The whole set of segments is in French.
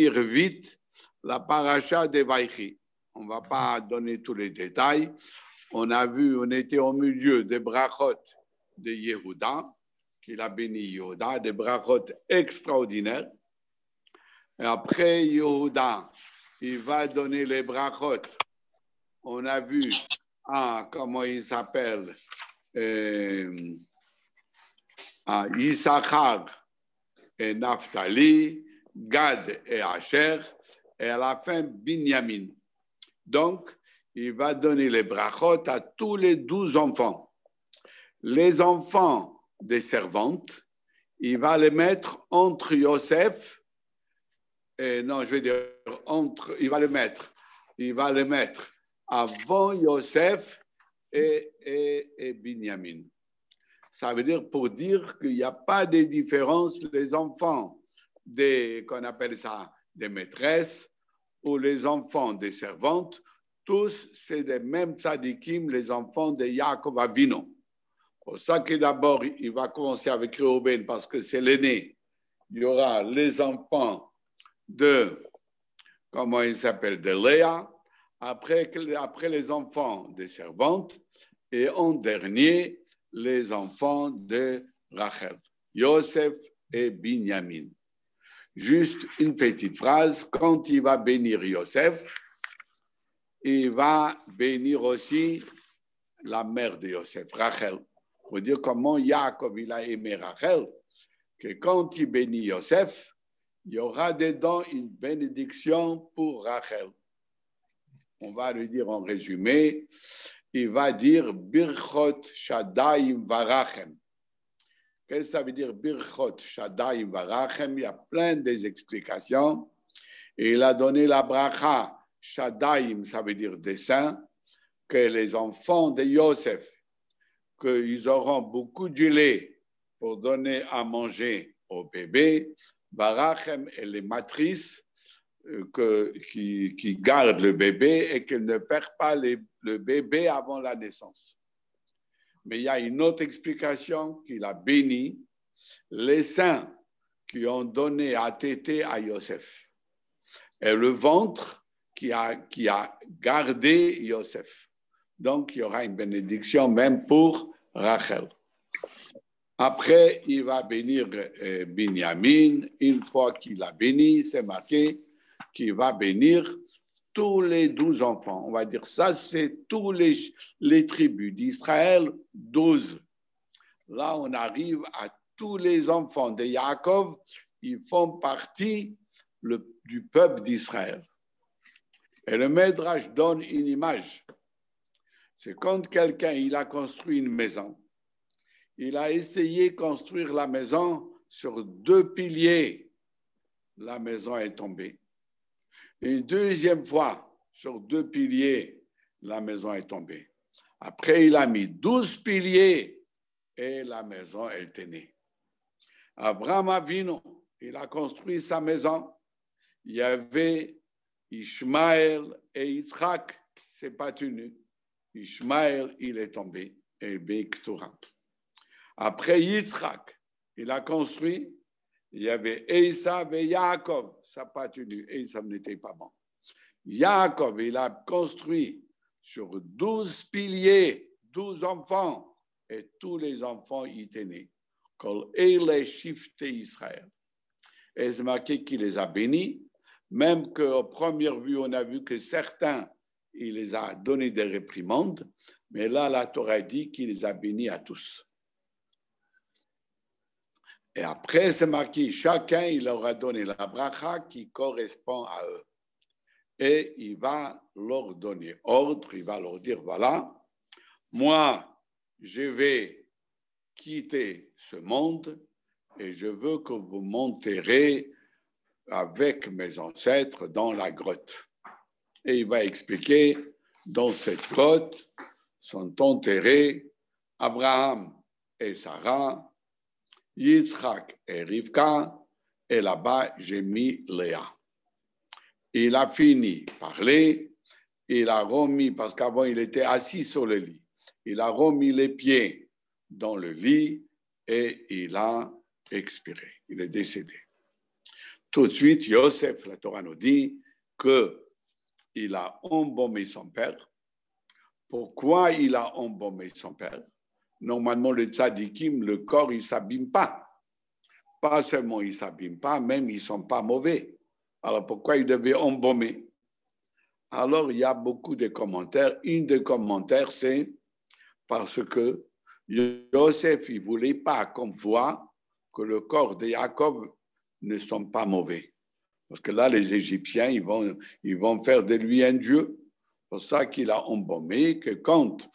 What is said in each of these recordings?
vite la paracha de Vaïchi. On ne va pas donner tous les détails. On a vu, on était au milieu des brachot de Yehuda, qu'il a béni Yehuda, des brachot extraordinaires. Et après Yehuda, il va donner les brachot. On a vu, comment il s'appelle, Issachar et Naphtali, Gad et Asher, et à la fin, Binyamin. Donc, il va donner les brachot à tous les 12 enfants. Les enfants des servantes, il va les mettre entre Yosef, non, je vais dire entre, il va les mettre avant Yosef et Binyamin. Ça veut dire pour dire qu'il n'y a pas de différence, les enfants qu'on appelle ça des maîtresses ou les enfants des servantes, tous c'est les mêmes tzadikim, les enfants de Yaakov Avinu. Pour ça que d'abord il va commencer avec Réhouben parce que c'est l'aîné. Il y aura les enfants de, comment il s'appelle, de Léa, après les enfants des servantes et en dernier les enfants de Rachel, Yosef et Binyamin. Juste une petite phrase, quand il va bénir Yosef, il va bénir aussi la mère de Yosef, Rachel. Pour dire comment Yaakov il a aimé Rachel, que quand il bénit Yosef, il y aura dedans une bénédiction pour Rachel. On va lui dire en résumé, il va dire Birchot Shadayim Varachem. Qu'est-ce que ça veut dire Birchot Shadayim Varachem? Il y a plein d'explications. Et il a donné la bracha Shadayim, ça veut dire dessein, que les enfants de Yosef, qu'ils auront beaucoup de lait pour donner à manger au bébé. Varachem et les matrices qui gardent le bébé et qu'elles ne perdent pas le bébé avant la naissance. Mais il y a une autre explication qu'il a béni les seins qui ont donné à téter à Yosef et le ventre qui a gardé Yosef. Donc, il y aura une bénédiction même pour Rachel. Après, il va bénir Binyamin. Une fois qu'il a béni, c'est marqué qu'il va bénir tous les 12 enfants. On va dire ça, c'est tous les tribus d'Israël, 12. Là, on arrive à tous les enfants de Yaakov. Ils font partie du peuple d'Israël. Et le Midrash donne une image. C'est quand quelqu'un il a construit une maison. Il a essayé de construire la maison sur 2 piliers. La maison est tombée. Une deuxième fois, sur 2 piliers, la maison est tombée. Après, il a mis 12 piliers et la maison est tenue. Abraham Avinu, il a construit sa maison. Il y avait Ishmaël et Yitzhak, c'est pas tenu. Ishmaël, il est tombé et Bektura. Après Yitzhak, il a construit, il y avait Esav et Yaakov, ça n'a pas tenu, Esav n'était pas bon. Yaakov, il a construit sur 12 piliers, 12 enfants, et tous les enfants y tenaient. Kol Eile Shifte Israël. Et c'est marqué qu'il les a bénis, même qu'au premier vue, on a vu que certains, il les a donné des réprimandes, mais là, la Torah dit qu'il les a bénis à tous. Et après, c'est marqué, chacun, il leur a donné la bracha qui correspond à eux. Et il va leur donner ordre, il va leur dire, voilà, moi, je vais quitter ce monde et je veux que vous m'enterrez avec mes ancêtres dans la grotte. Et il va expliquer, dans cette grotte sont enterrés Abraham et Sarah, Yitzhak et Rivka, et là-bas, j'ai mis Léa. Il a fini de parler, il a remis, parce qu'avant, il était assis sur le lit, il a remis les pieds dans le lit et il a expiré. Il est décédé. tout de suite, Yosef, la Torah nous dit qu'il a embaumé son père. Pourquoi il a embaumé son père? Normalement, le tzadikim, le corps, il ne s'abîme pas. Pas seulement il ne s'abîme pas, même ils ne sont pas mauvais. Alors pourquoi il devait embaumer? Alors il y a beaucoup de commentaires. Un des commentaires, c'est parce que Yosef, il ne voulait pas qu'on voit que le corps de Jacob ne sont pas mauvais. Parce que là, les Égyptiens, ils vont faire de lui un dieu. C'est pour ça qu'il a embaumé, que quand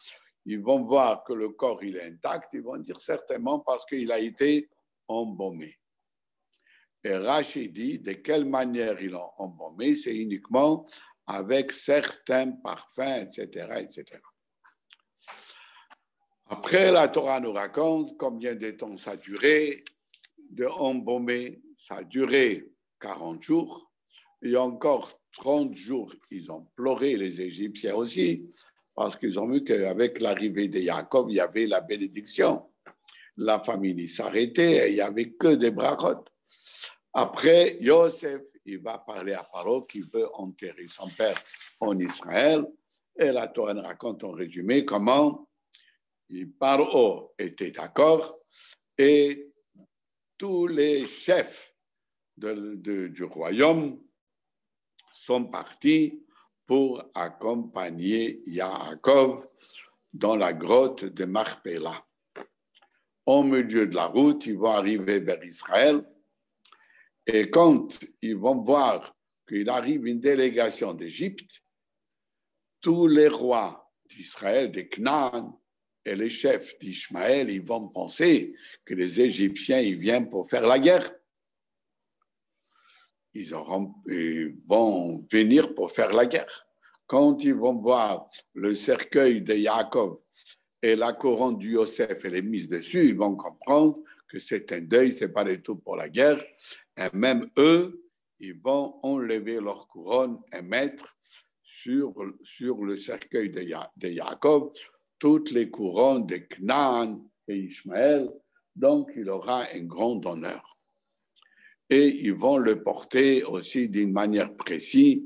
ils vont voir que le corps il est intact, ils vont dire certainement parce qu'il a été embaumé. Et Rashi dit de quelle manière ils l'ont embaumé, c'est uniquement avec certains parfums, etc., etc. Après, la Torah nous raconte combien de temps ça a duré de embaumer. Ça a duré 40 jours. Et encore 30 jours, ils ont pleuré, les Égyptiens aussi, parce qu'ils ont vu qu'avec l'arrivée de Jacob, il y avait la bénédiction. La famille s'arrêtait et il n'y avait que des brachotes. Après, Yosef, il va parler à Paro qui veut enterrer son père en Israël. Et la Torah nous raconte en résumé comment Paro était d'accord et tous les chefs du royaume sont partis pour accompagner Yaakov dans la grotte de Marpella. Au milieu de la route, ils vont arriver vers Israël et quand ils vont voir qu'il arrive une délégation d'Égypte, tous les rois d'Israël, de Canaan et les chefs d'Ishmaël, ils vont penser que les Égyptiens ils viennent pour faire la guerre. Ils vont venir pour faire la guerre. Quand ils vont voir le cercueil de Jacob et la couronne du Yosef, elle est mise dessus, ils vont comprendre que c'est un deuil, ce n'est pas du tout pour la guerre. Et même eux, ils vont enlever leur couronne et mettre sur le cercueil de Jacob toutes les couronnes de Canaan et Ishmaël. Donc, il aura un grand honneur. Et ils vont le porter aussi d'une manière précise.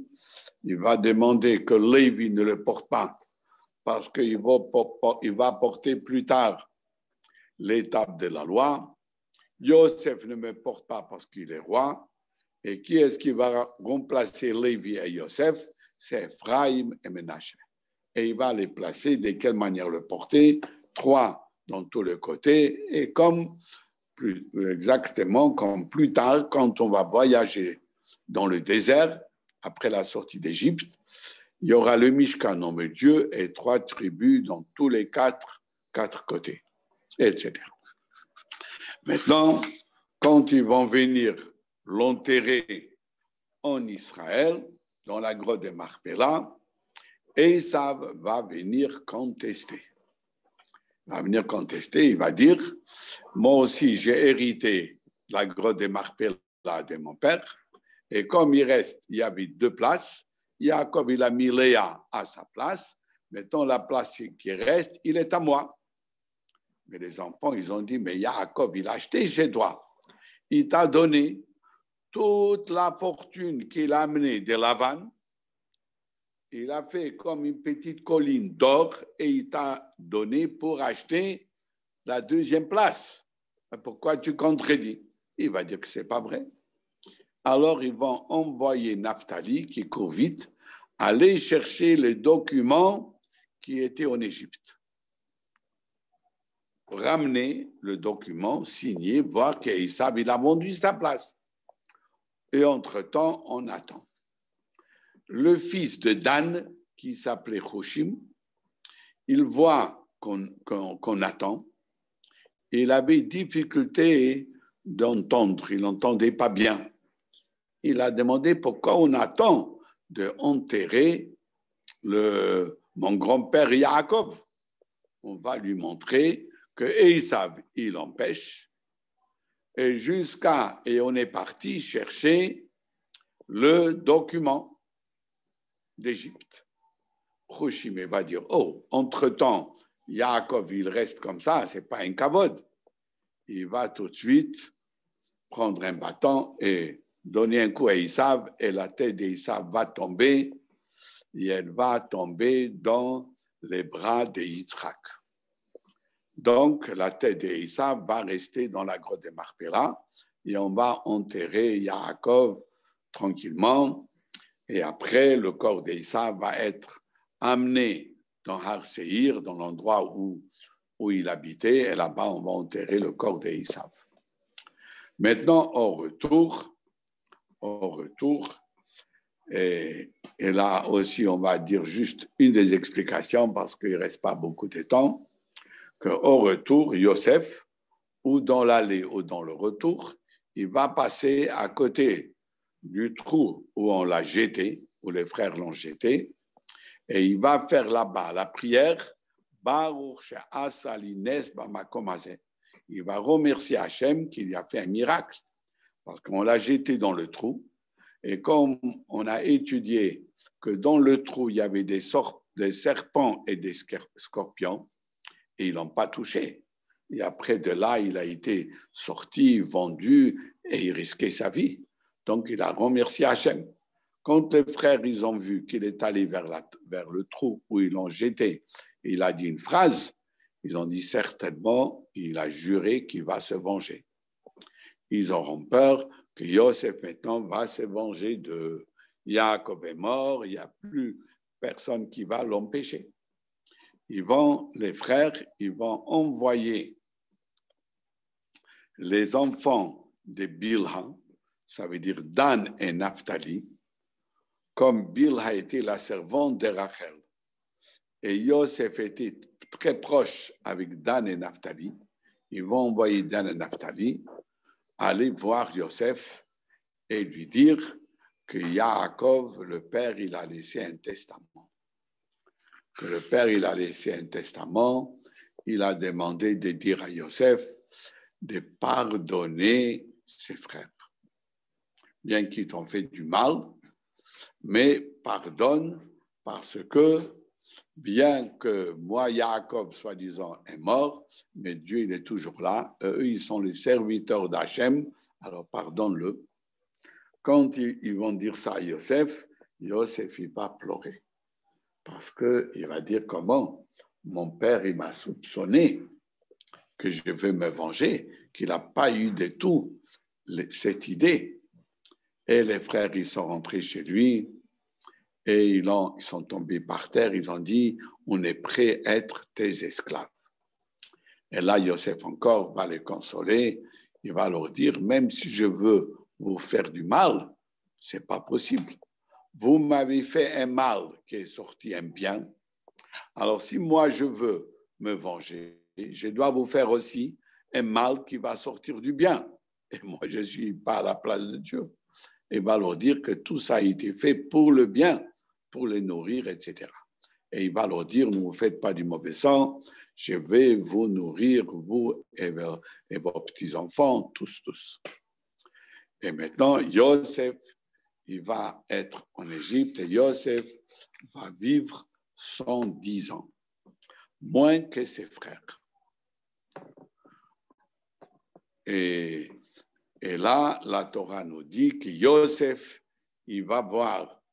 Il va demander que Lévi ne le porte pas parce qu'il va porter plus tard l'étape de la loi. Yosef ne me porte pas parce qu'il est roi. Et qui est-ce qui va remplacer Lévi et Yosef? C'est Ephraïm et Ménaché. Et il va les placer de quelle manière le porter? 3 dans tous les côtés. Et exactement comme plus tard, quand on va voyager dans le désert, après la sortie d'Égypte, il y aura le Mishkan, nom de Dieu, et 3 tribus dans tous les 4 côtés, etc. Maintenant, quand ils vont venir l'enterrer en Israël, dans la grotte de Marpella, Esav va venir contester. Il va dire, moi aussi j'ai hérité la grotte de Marpella de mon père, et comme il y avait 2 places, Jacob il a mis Léa à sa place, maintenant la place qui reste, il est à moi. Mais les enfants, ils ont dit, mais Jacob, il a acheté chez toi. Il t'a donné toute la fortune qu'il a amenée de Lavan. Il a fait comme une petite colline d'or et il t'a donné pour acheter la 2e place. Pourquoi tu contredis? Il va dire que ce n'est pas vrai. Alors, ils vont envoyer Naphtali, qui court vite, aller chercher les documents qui étaient en Égypte. Ramener le document signé, voir qu'Esav il a vendu sa place. Et entre-temps, on attend. Le fils de Dan, qui s'appelait Hoshim, il voit qu'on attend. Il avait difficulté d'entendre, il n'entendait pas bien. Il a demandé pourquoi on attend d'enterrer mon grand-père Jacob. On va lui montrer que Esav, il empêche. Et on est parti chercher le document d'Égypte. Hoshim va dire, oh, entre-temps, Jacob, il reste comme ça, ce n'est pas un kavod. Il va tout de suite prendre un bâton et donner un coup à Esav et la tête d'Esav va tomber et elle va tomber dans les bras d'Yitzhak. Donc, la tête d'Esav va rester dans la grotte de Marpéla et on va enterrer Yaakov tranquillement. Et après, le corps d'Esav va être amené dans Har Seir, dans l'endroit où il habitait, et là-bas, on va enterrer le corps d'Esav. Maintenant, au retour, et là aussi, on va dire juste une des explications parce qu'il ne reste pas beaucoup de temps, qu'au retour, Yosef, ou dans l'aller ou dans le retour, il va passer à côté du trou où on l'a jeté, où les frères l'ont jeté, et il va faire là-bas la prière, Baruch she'asa li nes bamakom hazeh. Il va remercier Hachem qu'il a fait un miracle, parce qu'on l'a jeté dans le trou. Et comme on a étudié que dans le trou, il y avait des serpents et des scorpions, et ils ne l'ont pas touché. Et après de là, il a été sorti, vendu, et il risquait sa vie. Donc, il a remercié Hachem. Quand les frères, ils ont vu qu'il est allé vers le trou où ils l'ont jeté, il a dit une phrase, ils ont dit certainement, il a juré qu'il va se venger. Ils auront peur que Yosef maintenant va se venger de Yaakov est mort, il n'y a plus personne qui va l'empêcher. Les frères, ils vont envoyer les enfants de Bilha, ça veut dire Dan et Naphtali, comme Bilha était la servante de Rachel. Et Yosef était très proche avec Dan et Naphtali. Ils vont envoyer Dan et Naphtali aller voir Yosef et lui dire que Yaakov, le père, il a laissé un testament. Que le père, il a laissé un testament. Il a demandé de dire à Yosef de pardonner ses frères. Bien qu'ils t'ont fait du mal, mais pardonne parce que bien que moi, Yaakov, soi-disant, est mort, mais Dieu, il est toujours là. Eux, ils sont les serviteurs d'Hachem, alors pardonne-le. Quand ils vont dire ça à Yosef, Yosef, il va pleurer. Parce qu'il va dire comment mon père, il m'a soupçonné que je vais me venger, qu'il n'a pas eu du tout cette idée. Et les frères, ils sont rentrés chez lui et ils sont tombés par terre. Ils ont dit, on est prêt à être tes esclaves. Et là, Yosef encore va les consoler. Il va leur dire, même si je veux vous faire du mal, ce n'est pas possible. Vous m'avez fait un mal qui est sorti un bien. Alors, si moi, je veux me venger, je dois vous faire aussi un mal qui va sortir du bien. Et moi, je ne suis pas à la place de Dieu. Il va leur dire que tout ça a été fait pour le bien, pour les nourrir, etc. Et il va leur dire, ne vous faites pas du mauvais sang, je vais vous nourrir, vous et vos petits-enfants, tous. Et maintenant, Yosef, il va être en Égypte et Yosef va vivre 110 ans, moins que ses frères. Et là, la Torah nous dit que Yosef, il va voir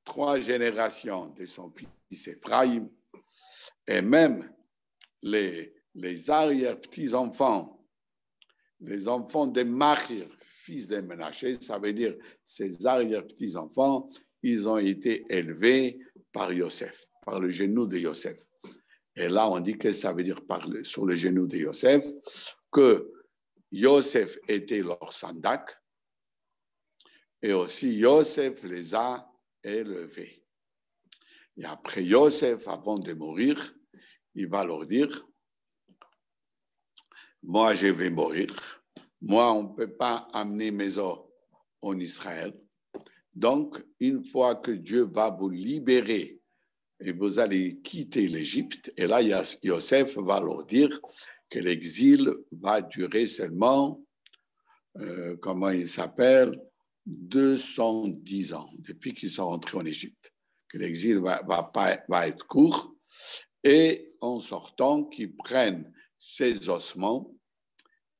3 générations de son fils Ephraïm et même les arrière-petits-enfants, les enfants de Machir, fils de Ménaché, ça veut dire ces arrière-petits-enfants, ils ont été élevés par Yosef, par le genou de Yosef. Et là, on dit que ça veut dire sur le genou de Yosef, que Yosef était leur sandak, et aussi Yosef les a élevés. Et après Yosef, avant de mourir, il va leur dire, moi je vais mourir, moi on ne peut pas amener mes os en Israël, donc une fois que Dieu va vous libérer et vous allez quitter l'Égypte, et là Yosef va leur dire que l'exil va durer seulement, comment il s'appelle, 210 ans, depuis qu'ils sont rentrés en Égypte, que l'exil va être court, et en sortant, qu'ils prennent ces ossements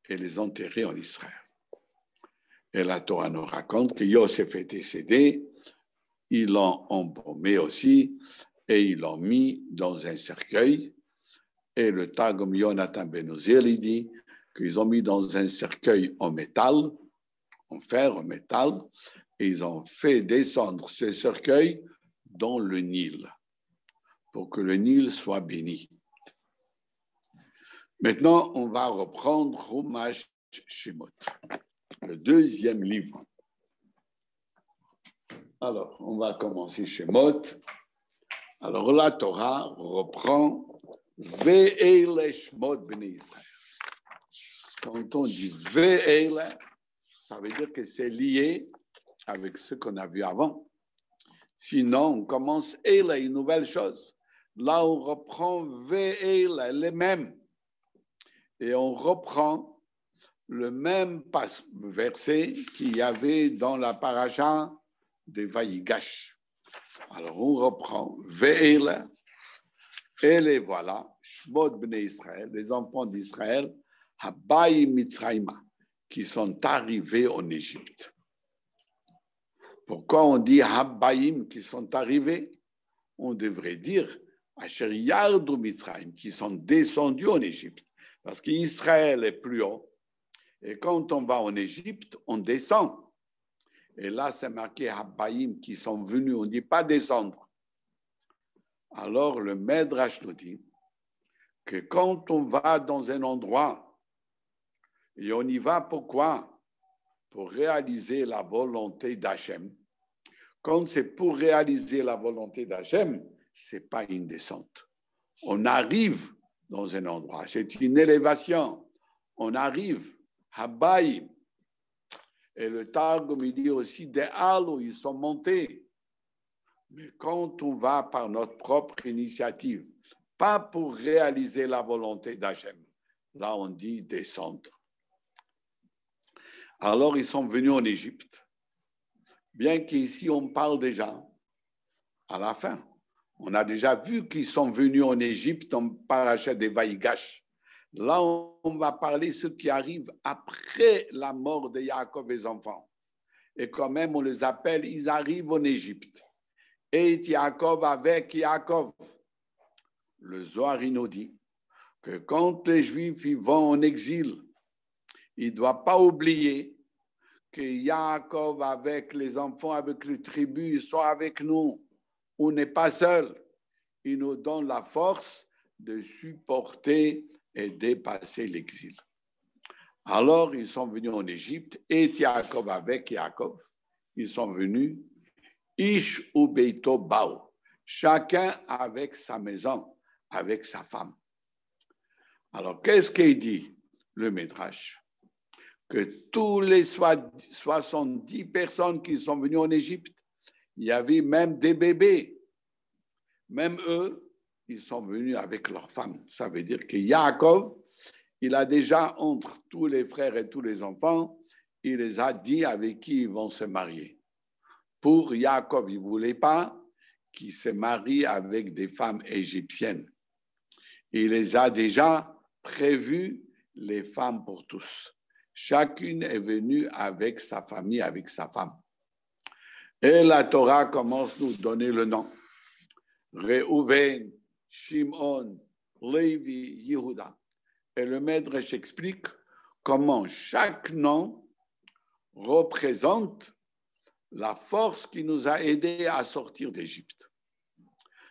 et les enterrer en Israël. Et la Torah nous raconte que Yosef est décédé, ils l'ont embaumé aussi, et ils l'ont mis dans un cercueil. Et le Targum Yonatan Ben Uziel, il dit qu'ils ont mis dans un cercueil en métal, en fer, en métal, et ils ont fait descendre ce cercueil dans le Nil, pour que le Nil soit béni. Maintenant, on va reprendre Chumash Shemot, le deuxième livre. Alors, on va commencer Shemot. Alors, la Torah reprend Ve'ele Shemot Bnei Israël. Quand on dit Ve'ele, ça veut dire que c'est lié avec ce qu'on a vu avant. Sinon, on commence Eile, une nouvelle chose. Là, on reprend Ve'ele, les mêmes. Et on reprend le même verset qu'il y avait dans la paracha de Vayigash. Alors, on reprend Ve'ele, et les voilà, Shmot Bnei Israël, les enfants d'Israël, Habayim Mitzrayma, qui sont arrivés en Égypte. Pourquoi on dit Habayim qui sont arrivés? On devrait dire Asher Yardu Mitzrayim, qui sont descendus en Égypte. Parce qu'Israël est plus haut. Et quand on va en Égypte, on descend. Et là, c'est marqué Habayim qui sont venus. On ne dit pas descendre. Alors, le Medrash nous dit que quand on va dans un endroit, et on y va pourquoi? Pour réaliser la volonté d'Hachem. Quand c'est pour réaliser la volonté d'Hachem, ce n'est pas une descente. On arrive dans un endroit, c'est une élévation. On arrive, Habayim. Et le Targum, il dit aussi des halos, ils sont montés. Mais quand on va par notre propre initiative, pas pour réaliser la volonté d'Hachem, là on dit descendre. Alors ils sont venus en Égypte. Bien qu'ici on parle déjà à la fin. On a déjà vu qu'ils sont venus en Égypte en paracha de Vayigash. Là, on va parler de ce qui arrive après la mort de Yaakov et ses enfants. Et quand même, on les appelle, ils arrivent en Égypte. Et Yaakov avec Yaakov. Le Zohar nous dit que quand les Juifs ils vont en exil, ils ne doivent pas oublier que Yaakov avec les enfants, avec les tribus, ils sont avec nous. On n'est pas seul. Il nous donne la force de supporter et dépasser l'exil. Alors, ils sont venus en Égypte et Yaakov avec Yaakov. Ils sont venus, Ish ou Beito Bao, chacun avec sa maison, avec sa femme. Alors, qu'est-ce qu'il dit, le Midrash? Que tous les 70 personnes qui sont venues en Égypte, il y avait même des bébés. Même eux, ils sont venus avec leurs femmes. Ça veut dire que Yaakov, il a déjà entre tous les frères et tous les enfants, il les a dit avec qui ils vont se marier. Pour Yaakov, il ne voulait pas qu'il se marie avec des femmes égyptiennes. Il les a déjà prévues, les femmes pour tous. Chacune est venue avec sa famille, avec sa femme. Et la Torah commence à nous donner le nom. Reuven, Shimon, Lévi, Yehuda. Et le Midrash explique comment chaque nom représente la force qui nous a aidés à sortir d'Égypte.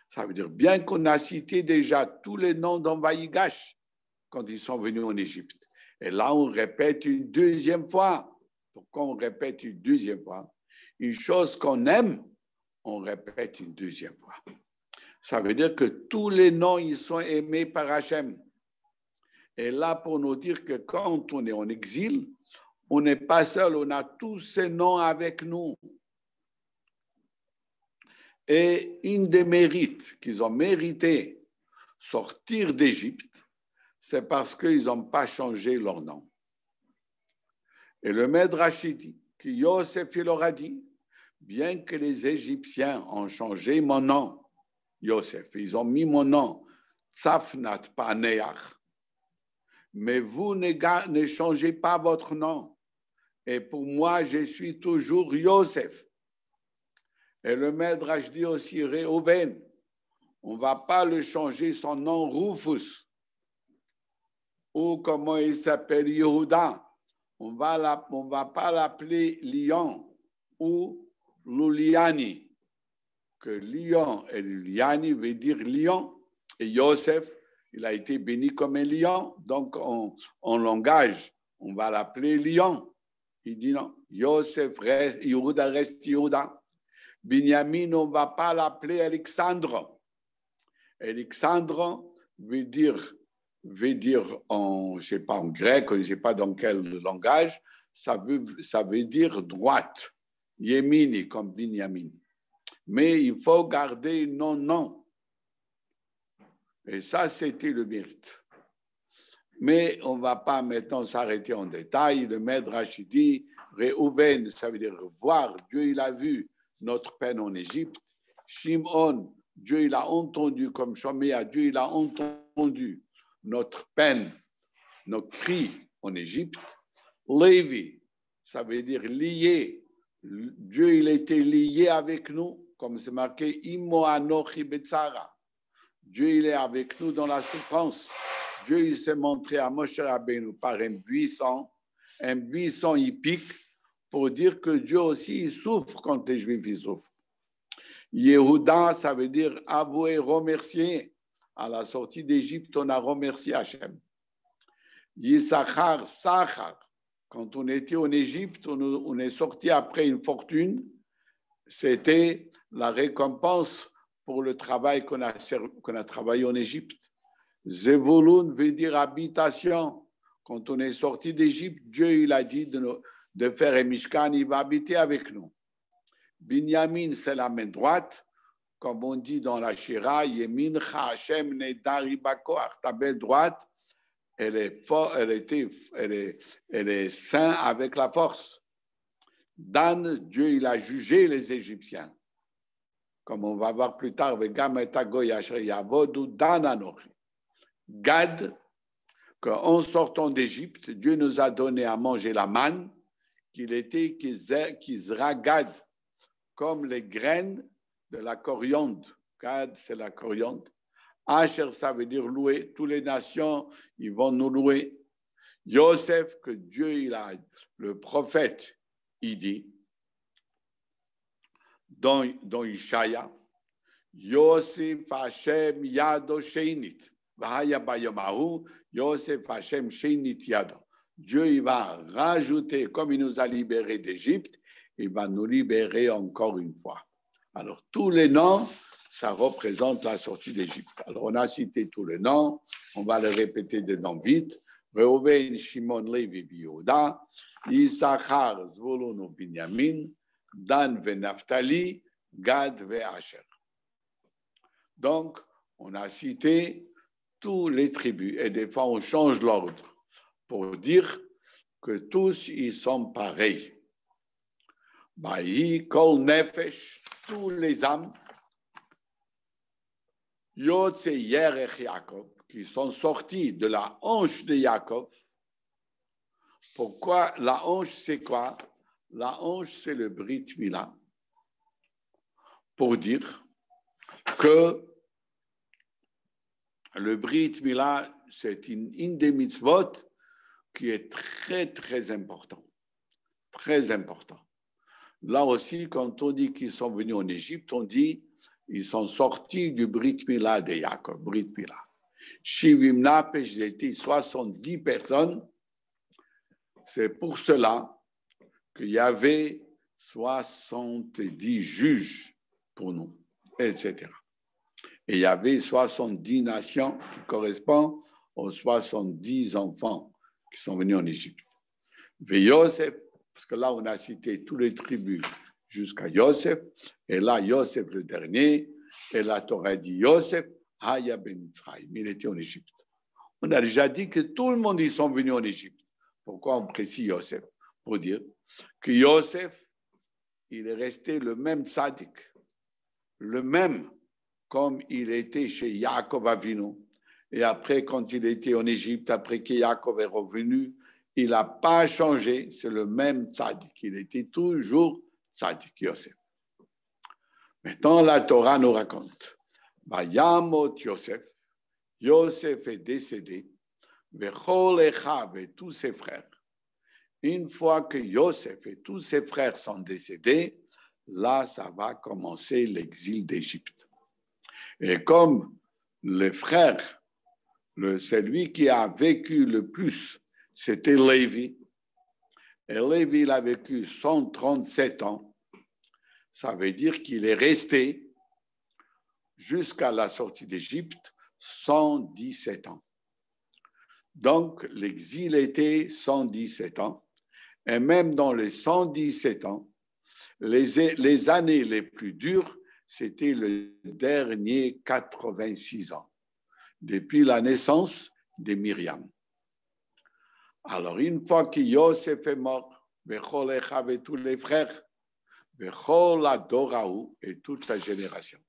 Ça veut dire, bien qu'on a cité déjà tous les noms dans Vayigash quand ils sont venus en Égypte. Et là, on répète une deuxième fois. Pourquoi on répète une deuxième fois? Une chose qu'on aime, on répète une deuxième fois. Ça veut dire que tous les noms, ils sont aimés par Hachem. Et là, pour nous dire que quand on est en exil, on n'est pas seul, on a tous ces noms avec nous. Et une des mérites qu'ils ont mérité sortir d'Égypte, c'est parce qu'ils n'ont pas changé leur nom. Et le Midrash dit que Yosef il leur a dit, bien que les Égyptiens ont changé mon nom, Yosef, ils ont mis mon nom, Tzafnat Paneach, mais vous ne changez pas votre nom. Et pour moi, je suis toujours Yosef. Et le Midrash dit aussi Réhouven. On ne va pas le changer son nom Rufus. Ou comment il s'appelle Yehuda. On ne va pas l'appeler Lion ou Luliani. Que Lion et Luliani veut dire lion. Et Yosef, il a été béni comme un lion. Donc, en langage, on va l'appeler lion. Il dit non. Yosef reste, Yehuda reste Yehuda. Binyamin, on ne va pas l'appeler Alexandre. Alexandre veut dire je ne sais pas en grec, je ne sais pas dans quel langage, ça veut dire droite. Yemini, comme Binyamin. Mais il faut garder non. Et ça, c'était le mérite. Mais on ne va pas maintenant s'arrêter en détail. Le maître Rachidi, Réhouven, ça veut dire voir. Dieu, il a vu notre peine en Égypte. Shimon, Dieu, il a entendu, comme Shoméa, Dieu, il a entendu notre peine, nos cris en Égypte. Lévi, ça veut dire lié. Dieu, il était lié avec nous, comme c'est marqué, Imo Anochi Betsara. Dieu, il est avec nous dans la souffrance. Dieu, il s'est montré à Moshe Rabbeinu par un buisson hippique pour dire que Dieu aussi il souffre quand les Juifs ils souffrent. Yehuda, ça veut dire avouer, remercier. À la sortie d'Égypte, on a remercié Hachem. Yissachar, Sachar. Quand on était en Égypte, on est sorti après une fortune. C'était la récompense pour le travail qu'on a travaillé en Égypte. Zevulun veut dire habitation. Quand on est sorti d'Égypte, Dieu il a dit de faire un Mishkan, il va habiter avec nous. Binyamin, c'est la main droite. Comme on dit dans la Shira, Yemin Hashem Nedari Bakoach, ta main droite, elle est sainte avec la force. Dan, Dieu, il a jugé les Égyptiens. Comme on va voir plus tard, avec Gametagoy Asher Yavodu Dan Anochi. Gad, qu'en sortant d'Égypte, Dieu nous a donné à manger la manne, qu'il était Kizra Gad, comme les graines de la coriandre. Gad, c'est la coriandre. Asher, ça veut dire louer. Toutes les nations, ils vont nous louer. Yosef, que Dieu, le prophète, il dit, dans Ishaïa, Yosef Hashem Yado Sheinit. Vahaya Bayomahu, Yosef Hashem Sheinit Yado. Dieu, il va rajouter, comme il nous a libérés d'Égypte, il va nous libérer encore une fois. Alors, tous les noms, ça représente la sortie d'Égypte. Alors, on a cité tous les noms, on va les répéter dedans vite. Reuven, Shimon, Levi, Yehuda, Issachar, Zvulun, Binyamin, Dan, Naftali, Gad, Asher. Donc, on a cité tous les tribus et des fois, on change l'ordre pour dire que tous, ils sont pareils. Baï, Kol Nefesh, tous les âmes, Yotze Yerech Yaakov, qui sont sortis de la hanche de Yaakov. Pourquoi la hanche, c'est quoi? La hanche, c'est le Brit Mila. Pour dire que le Brit Mila, c'est une des mitzvot qui est très, très important. Très important. Là aussi, quand on dit qu'ils sont venus en Égypte, on dit ils sont sortis du Brit Mila de Yaakov, Brit Mila. Shivim Napesh, j'ai été 70 personnes. C'est pour cela qu'il y avait 70 juges pour nous, etc. Et il y avait 70 nations qui correspondent aux 70 enfants qui sont venus en Égypte. Et Yosef, parce que là, on a cité toutes les tribus jusqu'à Yosef, et là, Yosef le dernier, et la Torah dit Yosef, Haya ben Mitzrayim, il était en Égypte. On a déjà dit que tout le monde, ils sont venus en Égypte. Pourquoi on précise Yosef? Pour dire que Yosef, il est resté le même tzaddik, le même comme il était chez Yaakov Avinu. Et après, quand il était en Égypte, après que Yaakov est revenu, il n'a pas changé, c'est le même tzaddik. Il était toujours tzaddik, Yosef. Maintenant, la Torah nous raconte, Vayamot Yosef, Yosef est décédé, Vechol Echav et tous ses frères. Une fois que Yosef et tous ses frères sont décédés, là, ça va commencer l'exil d'Égypte. Et comme les frères, celui qui a vécu le plus, c'était Lévi. Et Lévi, il a vécu 137 ans. Ça veut dire qu'il est resté jusqu'à la sortie d'Égypte 117 ans. Donc, l'exil était 117 ans. Et même dans les 117 ans, les années les plus dures, c'était le dernier 86 ans, depuis la naissance de Myriam. Alors, une fois que Yosef est mort, Bechol Echav et tous les frères, Bechol Adoraou et toute la génération.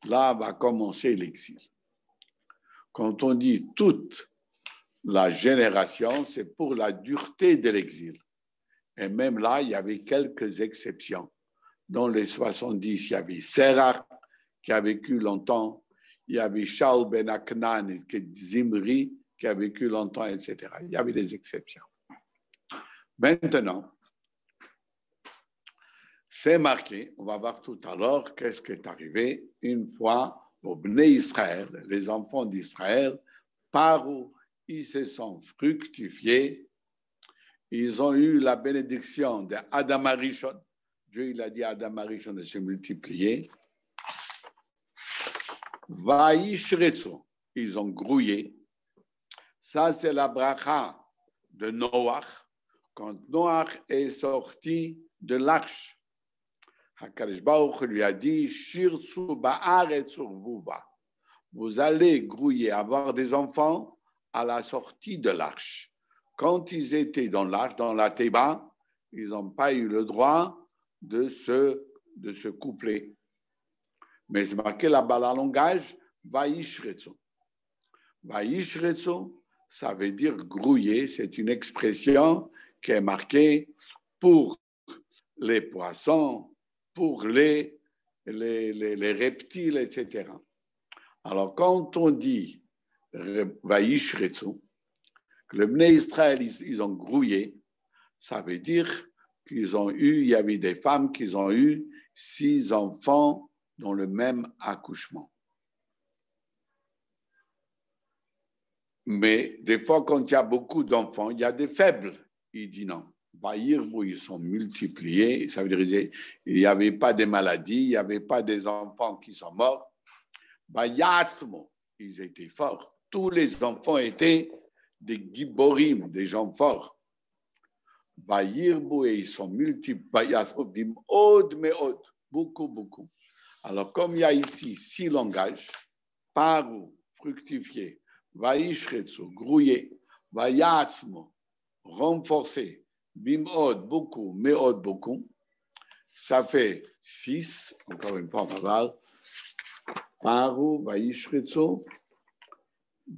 Là va commencer l'exil. Quand on dit toute la génération, c'est pour la dureté de l'exil. Et même là, il y avait quelques exceptions. Dans les 70, il y avait Serach, qui a vécu longtemps. Il y avait Shaul ben Aknan et Zimri, qui a vécu longtemps, etc. Il y avait des exceptions. Maintenant, c'est marqué, on va voir tout à l'heure qu'est-ce qui est arrivé une fois aux Bnei Israël, les enfants d'Israël, par où ils se sont fructifiés. Ils ont eu la bénédiction d'Adam Arishon. Dieu, il a dit à Adam Arishon de se multiplier. Vaishretsu, ils ont grouillé. Ça, c'est la bracha de Noach, quand Noach est sorti de l'arche. HaKadosh Baruch Hu lui a dit, Shirtsu ba'aretz urvuba. Vous allez grouiller, avoir des enfants à la sortie de l'arche. Quand ils étaient dans l'arche, dans la Théba, ils n'ont pas eu le droit de se coupler. Mais c'est marqué là-bas le langage, Vaishretsu. Vaishretsu, ça veut dire grouiller, c'est une expression qui est marquée pour les poissons, pour les reptiles, etc. Alors, quand on dit Vaishretsu, que le Bnei Israël, ils ont grouillé, ça veut dire qu'il y avait des femmes qui ont eu 6 enfants dans le même accouchement. Mais des fois, quand il y a beaucoup d'enfants, il y a des faibles. Il dit non. Ils sont multipliés. Ça veut dire qu'il n'y avait pas de maladies, il n'y avait pas des enfants qui sont morts. Ils étaient forts. Tous les enfants étaient des giborim, des gens forts. Et ils sont multipliés. Beaucoup, beaucoup. Alors, comme il y a ici 6 langages, paru, fructifier, vaishretsu, grouiller, vayatzmo, renforcer, bimod, beaucoup, meod, beaucoup, ça fait 6. Encore une fois, on va voir. Paru, vaishretsu,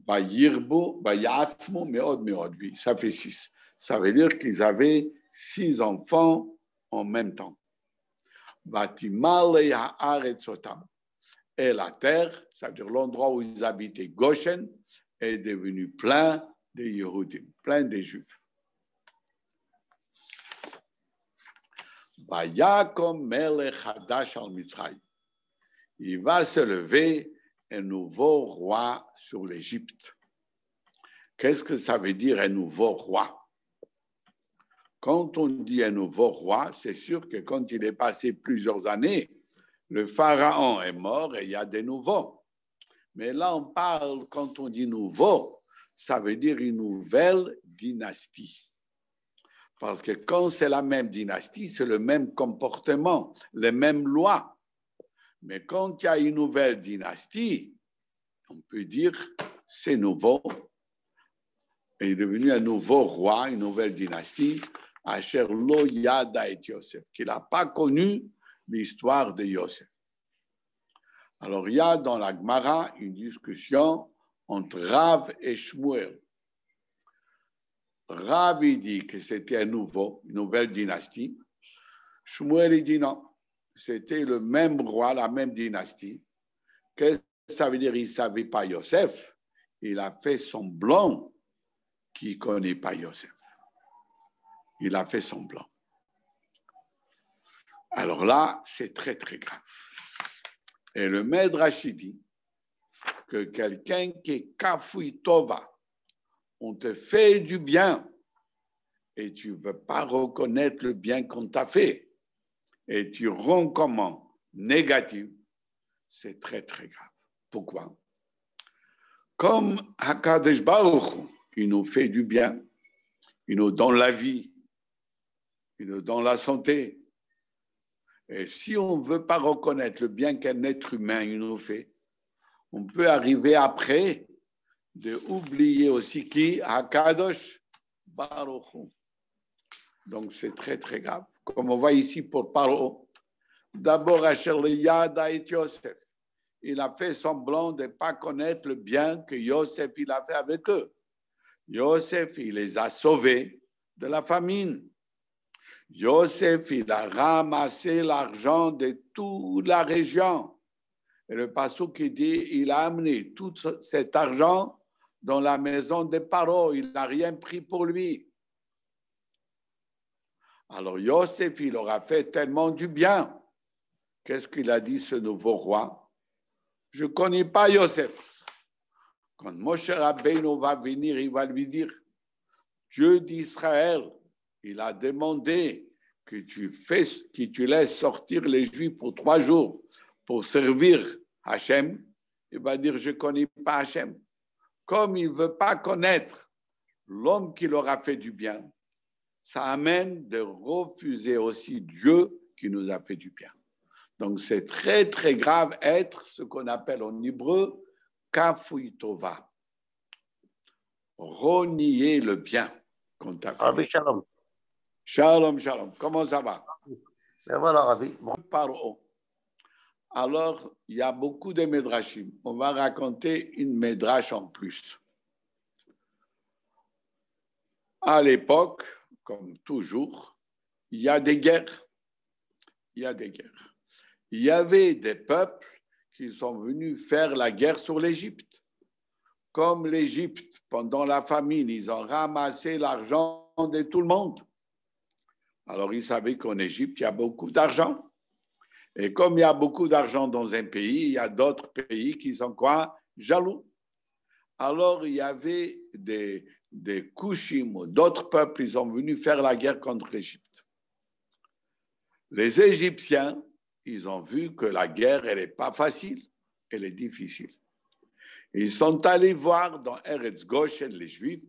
vayirbo, vayatzmo, meod, oui, ça fait 6. Ça veut dire qu'ils avaient 6 enfants en même temps. Et la terre, ça veut dire l'endroit où ils habitaient, Goshen, est devenu plein de Yehudim, plein de Juifs. Il va se lever un nouveau roi sur l'Égypte. Qu'est-ce que ça veut dire un nouveau roi? Quand on dit un nouveau roi, c'est sûr que quand il est passé plusieurs années, le pharaon est mort et il y a des nouveaux. Mais là, on parle, quand on dit nouveau, ça veut dire une nouvelle dynastie. Parce que quand c'est la même dynastie, c'est le même comportement, les mêmes lois. Mais quand il y a une nouvelle dynastie, on peut dire c'est nouveau. Il est devenu un nouveau roi, une nouvelle dynastie. Asher lo yada et Yosef, qu'il n'a pas connu l'histoire de Yosef. Alors, il y a dans la Gemara une discussion entre Rav et Shmuel. Rabbi dit que c'était une nouvelle dynastie. Shmuel il dit non, c'était le même roi, la même dynastie. Qu'est-ce que ça veut dire? Il ne savait pas Yosef. Il a fait semblant qu'il ne connaît pas Yosef. Il a fait semblant. Alors là, c'est très, très grave. Et le Midrash dit que quelqu'un qui est kafoui tova, on te fait du bien et tu ne veux pas reconnaître le bien qu'on t'a fait et tu rends comment négatif, c'est très, très grave. Pourquoi? Comme Hakadosh Baruch Hu, il nous fait du bien, il nous donne la vie, il nous donne la santé. Et si on ne veut pas reconnaître le bien qu'un être humain il nous fait, on peut arriver après d'oublier aussi qui Hakadosh Baruch Hu. Donc c'est très très grave. Comme on voit ici pour Paro, d'abord Asher Yada et Yosef. Il a fait semblant de ne pas connaître le bien que Yosef il a fait avec eux. Yosef, il les a sauvés de la famine. Yosef, il a ramassé l'argent de toute la région. Et le passouk qui dit, il a amené tout cet argent dans la maison de Paro. Il n'a rien pris pour lui. Alors Yosef, il aura fait tellement du bien. Qu'est-ce qu'il a dit, ce nouveau roi? Je ne connais pas Yosef. Quand Moshe Rabbeinu va venir, il va lui dire, Dieu d'Israël, il a demandé que tu laisses sortir les Juifs pour 3 jours pour servir Hachem. Il va dire, je ne connais pas Hachem. Comme il ne veut pas connaître l'homme qui leur a fait du bien, ça amène de refuser aussi Dieu qui nous a fait du bien. Donc, c'est très, très grave être ce qu'on appelle en hébreu kafoui tova. Renier le bien qu'on t'a fait. Rabbi Shalom. Shalom, shalom. Comment ça va? Ben voilà, Rabbi. Bon. Paro. Alors, il y a beaucoup de médrashim. On va raconter une médrash en plus. À l'époque, comme toujours, il y a des guerres. Il y a des guerres. Il y avait des peuples qui sont venus faire la guerre sur l'Égypte. Comme l'Égypte, pendant la famine, ils ont ramassé l'argent de tout le monde. Alors, ils savaient qu'en Égypte, il y a beaucoup d'argent. Et comme il y a beaucoup d'argent dans un pays, il y a d'autres pays qui sont quoi? Jaloux. Alors, il y avait des Kushim, d'autres peuples, ils sont venus faire la guerre contre l'Égypte. Les Égyptiens, ils ont vu que la guerre, elle n'est pas facile, elle est difficile. Ils sont allés voir dans Eretz Goshen les Juifs,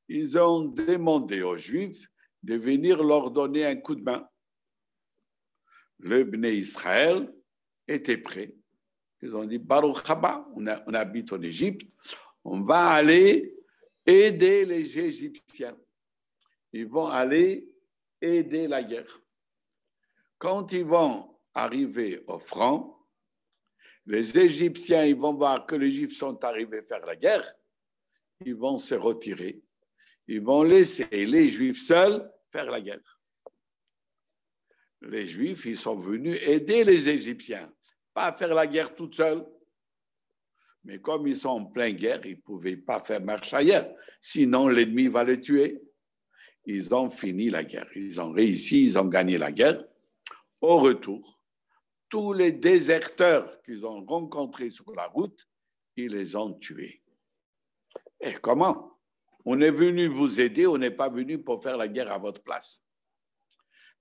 ils ont demandé aux Juifs de venir leur donner un coup de main. Le Bnei Israël était prêt. Ils ont dit, Baruch haba, on habite en Égypte, on va aller aider les Égyptiens. Ils vont aller aider la guerre. Quand ils vont arriver au front, les Égyptiens, ils vont voir que les Juifs sont arrivés faire la guerre, ils vont se retirer, ils vont laisser les Juifs seuls faire la guerre. Les Juifs, ils sont venus aider les Égyptiens, pas faire la guerre toute seule. Mais comme ils sont en pleine guerre, ils ne pouvaient pas faire marche arrière, sinon l'ennemi va les tuer. Ils ont fini la guerre, ils ont réussi, ils ont gagné la guerre. Au retour, tous les déserteurs qu'ils ont rencontrés sur la route, ils les ont tués. Et comment? On est venu vous aider, on n'est pas venu pour faire la guerre à votre place.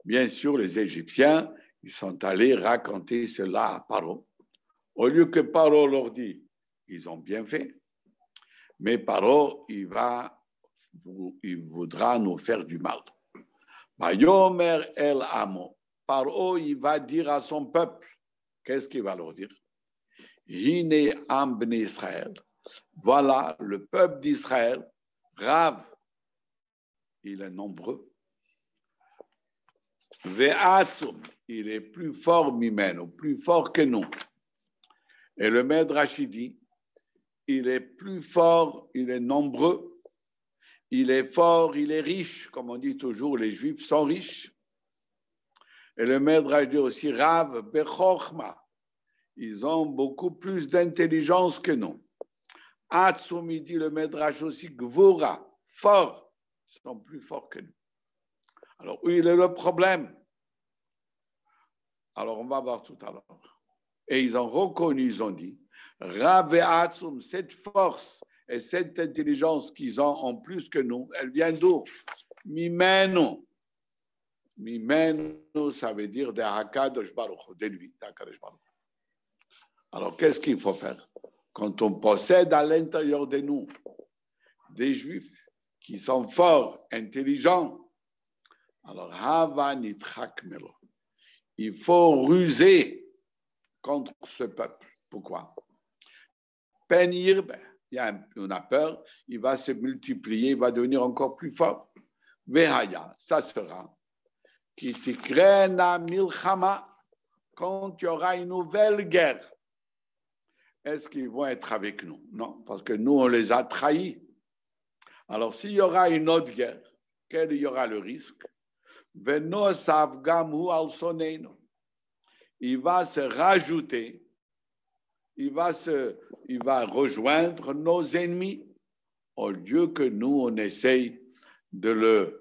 Bien sûr, les Égyptiens, ils sont allés raconter cela à Paro. Au lieu que Paro leur dit, ils ont bien fait, mais Paro, il voudra nous faire du mal. Vayomer el amo. Paro, il va dire à son peuple, qu'est-ce qu'il va leur dire? Hine am bnei Israël. Voilà le peuple d'Israël, Rav, il est nombreux. Ve'atzum, il est plus fort mimeno, plus fort que nous. Et le Midrash dit, il est plus fort, il est nombreux, il est fort, il est riche. Comme on dit toujours, les Juifs sont riches. Et le Midrash dit aussi, Rav Bechorma. Ils ont beaucoup plus d'intelligence que nous. Atsum, il dit le Midrash aussi, Gvura, fort. Ils sont plus forts que nous. Alors, où il est le problème? Alors, on va voir tout à l'heure. Et ils ont reconnu, ils ont dit, Rav et Atsum, cette force et cette intelligence qu'ils ont en plus que nous, elle vient d'où? Mimenu. Mimenu, ça veut dire de Hakadosh Baruch, de lui, d'Hakadosh Baruch. Alors, qu'est-ce qu'il faut faire? Quand on possède à l'intérieur de nous des Juifs qui sont forts, intelligents, alors, Hava Nitchak Melo. Il faut ruser contre ce peuple. Pourquoi? Penir, on a peur, il va se multiplier, il va devenir encore plus fort. Vehaya, ça sera. Kitikrena Milchama, quand il y aura une nouvelle guerre. Est-ce qu'ils vont être avec nous? Non, parce que nous, on les a trahis. Alors, s'il y aura une autre guerre, quel y aura le risque? Il va se rajouter, il va rejoindre nos ennemis au lieu que nous, on essaye de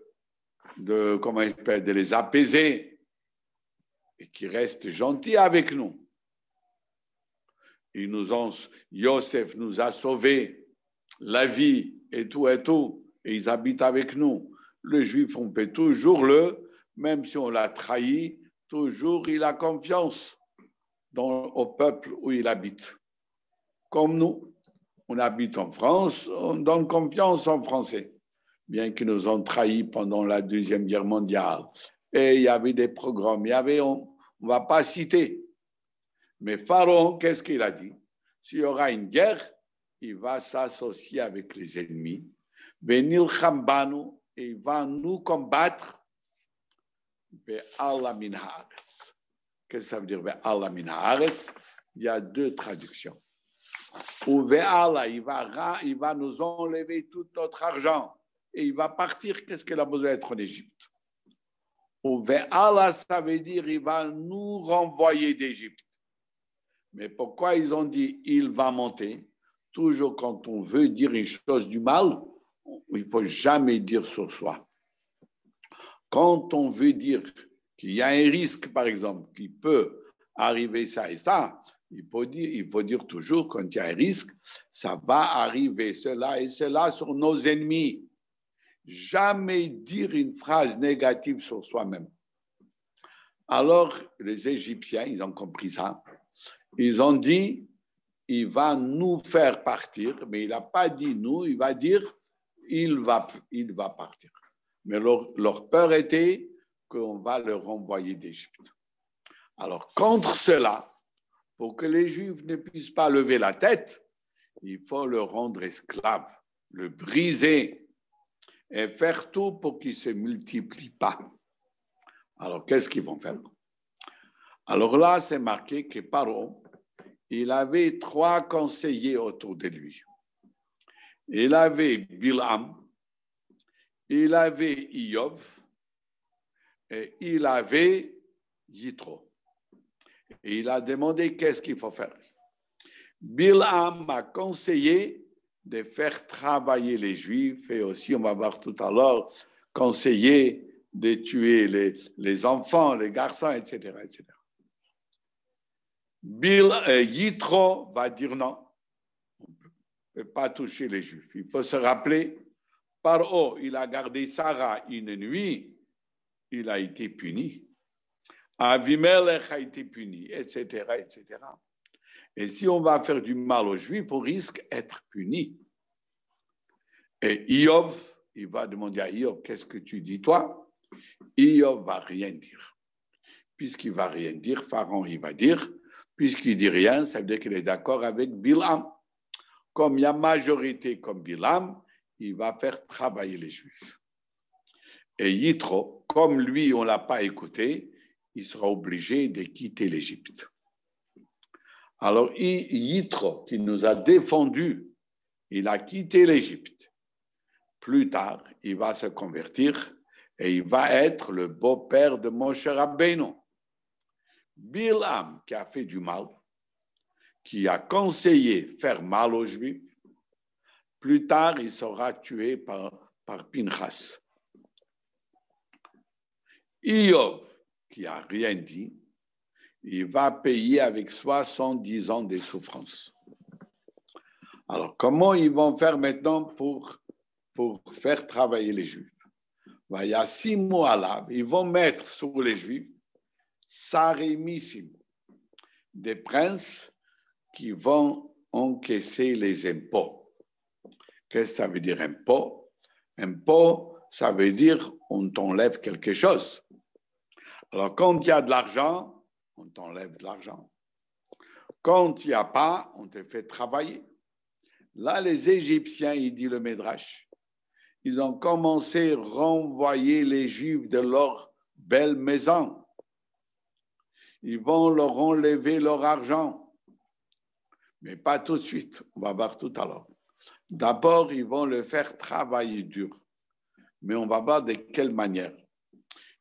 les apaiser et qu'ils restent gentils avec nous. Yosef nous a sauvés la vie et tout, et ils habitent avec nous. Le Juif, on peut toujours même si on l'a trahi, toujours il a confiance au peuple où il habite. Comme nous, on habite en France, on donne confiance aux Français, bien qu'ils nous ont trahis pendant la Deuxième Guerre mondiale. Et il y avait des programmes, on ne va pas citer. Mais Pharaon, qu'est-ce qu'il a dit? S'il y aura une guerre, il va s'associer avec les ennemis. Benil Chambanu, et il va nous combattre. Be'ala min haaretz. Qu'est-ce que ça veut dire Be'ala min haaretz? Il y a deux traductions. Ou Be'ala, il va nous enlever tout notre argent et il va partir. Qu'est-ce qu'il a besoin d'être en Égypte? Ou Be'ala, ça veut dire il va nous renvoyer d'Égypte. Mais pourquoi ils ont dit il va monter? Toujours quand on veut dire une chose du mal, il ne faut jamais dire sur soi. Quand on veut dire qu'il y a un risque, par exemple, qu'il peut arriver ça et ça, il faut dire toujours quand il y a un risque, ça va arriver cela et cela sur nos ennemis. Jamais dire une phrase négative sur soi-même. Alors, les Égyptiens, ils ont compris ça. Ils ont dit, il va nous faire partir, mais il n'a pas dit nous, il va dire, il va partir. Mais leur peur était qu'on va le renvoyer d'Égypte. Alors, contre cela, pour que les Juifs ne puissent pas lever la tête, il faut le rendre esclave, le briser et faire tout pour qu'il ne se multiplie pas. Alors, qu'est-ce qu'ils vont faire? Alors là, c'est marqué que Pharaon, il avait 3 conseillers autour de lui. Il avait Bilam, il avait Iyov et il avait Yitro. Et il a demandé qu'est-ce qu'il faut faire. Bilam m'a conseillé de faire travailler les Juifs et aussi, on va voir tout à l'heure, conseiller de tuer les enfants, les garçons, etc., etc. Yitro va dire non, on ne peut pas toucher les Juifs. Il faut se rappeler, Paro, il a gardé Sarah une nuit, il a été puni. Avimelech a été puni, etc., etc. Et si on va faire du mal aux Juifs, on risque d'être puni. Et Iyov, il va demander à Iyov, qu'est-ce que tu dis toi? Iyov va rien dire. Puisqu'il va rien dire, Pharaon, il va dire, puisqu'il dit rien, ça veut dire qu'il est d'accord avec Bilam. Comme il y a majorité comme Bilam, il va faire travailler les Juifs. Et Yitro, comme lui, on ne l'a pas écouté, il sera obligé de quitter l'Égypte. Alors, Yitro, qui nous a défendus, il a quitté l'Égypte. plus tard, il va se convertir et il va être le beau-père de Moshe Rabbeinu. Bilam, qui a fait du mal, qui a conseillé faire mal aux Juifs, plus tard, il sera tué par Pinchas. Iyov, qui n'a rien dit, il va payer avec 70 ans des souffrances. Alors, comment ils vont faire maintenant pour faire travailler les Juifs? Il y a 6 mois là, ils vont mettre sur les Juifs Sarémissim, des princes qui vont encaisser les impôts. Qu'est-ce que ça veut dire impôt? Impôt, ça veut dire on t'enlève quelque chose. Alors, quand il y a de l'argent, on t'enlève de l'argent. Quand il n'y a pas, on te fait travailler. Là, les Égyptiens, il dit le Midrash, ils ont commencé à renvoyer les Juifs de leur belle maison. Ils vont leur enlever leur argent. Mais pas tout de suite, on va voir tout à l'heure. D'abord, ils vont le faire travailler dur. Mais on va voir de quelle manière.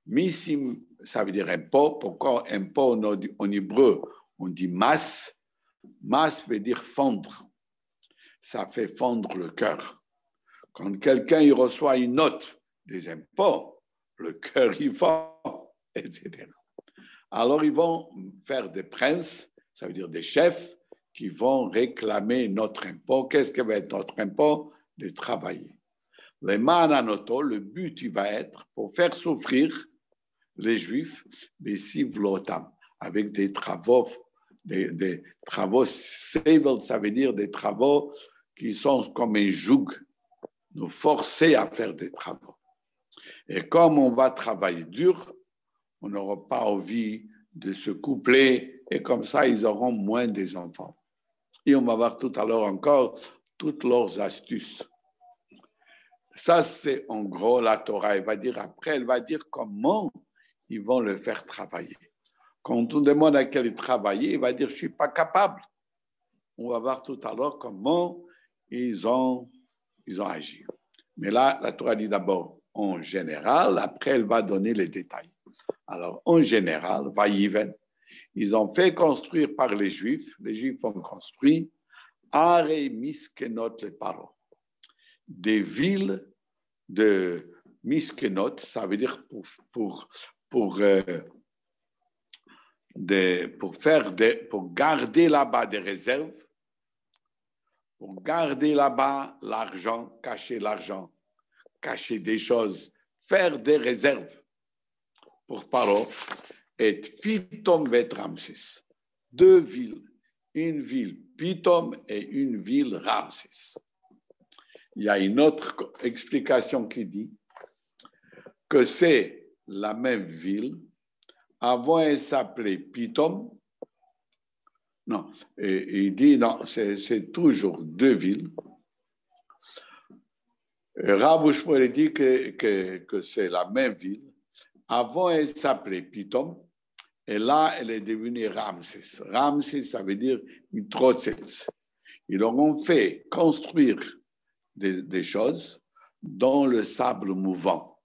Missim, ça veut dire impôt. Pourquoi impôt en hébreu, on dit masse. Masse veut dire fondre. Ça fait fondre le cœur. Quand quelqu'un il reçoit une note des impôts, le cœur il fond, etc. Alors ils vont faire des princes, ça veut dire des chefs, qui vont réclamer notre impôt. Qu'est-ce que va être notre impôt? De travailler. Les mananoto, le but il va être pour faire souffrir les Juifs, mais sivlotam, avec des travaux, des travaux sevel, ça veut dire des travaux qui sont comme un joug, nous forcer à faire des travaux. Et comme on va travailler dur, on n'aura pas envie de se coupler et comme ça, ils auront moins des enfants. Et on va voir tout à l'heure encore toutes leurs astuces. Ça, c'est en gros la Torah. Elle va dire après, elle va dire comment ils vont le faire travailler. Quand on demande à quel travailler, il va dire je ne suis pas capable. On va voir tout à l'heure comment ils ont agi. Mais là, la Torah dit d'abord en général, après elle va donner les détails. Alors, en général, Vaïven, ils ont fait construire par les Juifs ont construit Are Miskenot les Paro, des villes de Miskenot, ça veut dire pour garder là-bas des réserves, pour garder là-bas l'argent, cacher des choses, faire des réserves pour Paro, et Pitom et Ramsès. 2 villes, une ville Pitom et une ville Ramsès. Il y a une autre explication qui dit que c'est la même ville. Avant, elle s'appelait Pitom. Non, il dit non, c'est toujours 2 villes. Rabouchmour dit que c'est la même ville. Avant, elle s'appelait Pitom. Et là, elle est devenue Ramsès. Ramsès, ça veut dire Mitrotzets. Ils leur ont fait construire des choses dans le sable mouvant.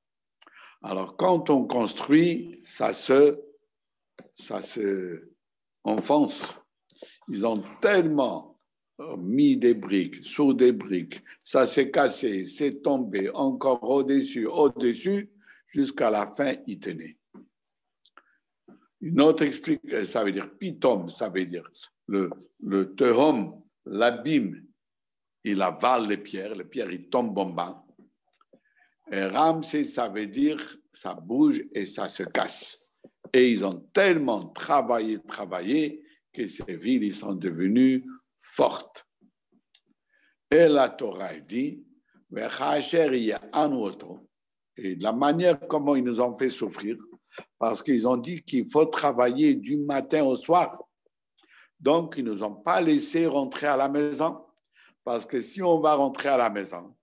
Alors, quand on construit, ça se enfonce. Ils ont tellement mis des briques sur des briques, ça s'est cassé, c'est tombé encore au-dessus, jusqu'à la fin, il tenait. Une autre explication, ça veut dire pitom, ça veut dire le tehom, l'abîme, il avale les pierres ils tombent en bas. Et Ramsès, ça veut dire ça bouge et ça se casse. Et ils ont tellement travaillé que ces villes ils sont devenues fortes. Et la Torah dit, et de la manière comment ils nous ont fait souffrir, parce qu'ils ont dit qu'il faut travailler du matin au soir. Donc, ils ne nous ont pas laissé rentrer à la maison, parce que si on va rentrer à la maison,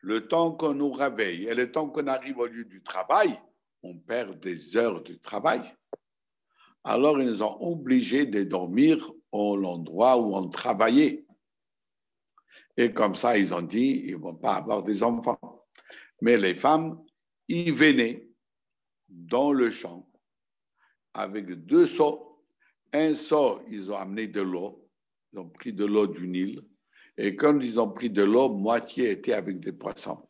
le temps qu'on nous réveille et le temps qu'on arrive au lieu du travail, on perd des heures du travail. Alors, ils nous ont obligés de dormir à l'endroit où on travaillait. Et comme ça, ils ont dit, ils ne vont pas avoir des enfants. Mais les femmes, ils venaient dans le champ avec 2 seaux. Un seau, ils ont amené de l'eau. Ils ont pris de l'eau du Nil. Et quand ils ont pris de l'eau, moitié était avec des poissons.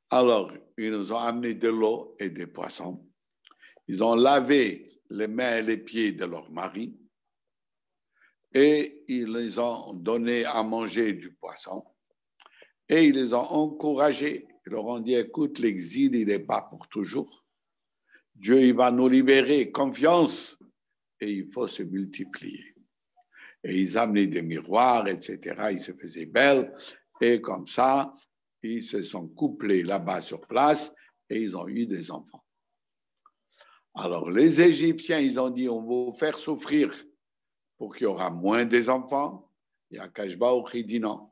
Alors, ils nous ont amené de l'eau et des poissons. Ils ont lavé les mains et les pieds de leur mari et ils les ont donné à manger du poisson et ils les ont encouragés. Ils leur ont dit, écoute, l'exil, il n'est pas pour toujours. Dieu, il va nous libérer, confiance, et il faut se multiplier. Et ils amenaient des miroirs, etc. Ils se faisaient belles et comme ça, ils se sont couplés là-bas sur place et ils ont eu des enfants. Alors, les Égyptiens, ils ont dit, on va vous faire souffrir pour qu'il y aura moins des enfants. Et Akash Baruch il dit non.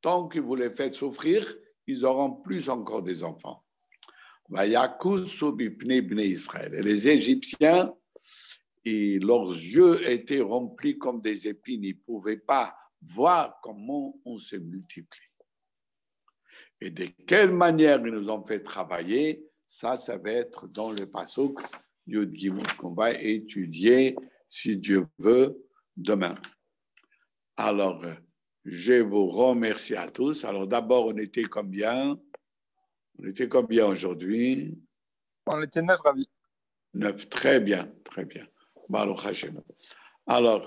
Tant que vous les faites souffrir, ils auront plus encore des enfants. Et les Égyptiens, et leurs yeux étaient remplis comme des épines. Ils ne pouvaient pas voir comment on se multiplie. Et de quelle manière ils nous ont fait travailler, ça va être dans le pasuk Yud Gimel qu'on va étudier, si Dieu veut, demain. Alors, je vous remercie à tous. Alors, d'abord, on était combien? On était combien aujourd'hui? On était 9, Ravi. 9, très bien, très bien. Baruch Hashem. Alors,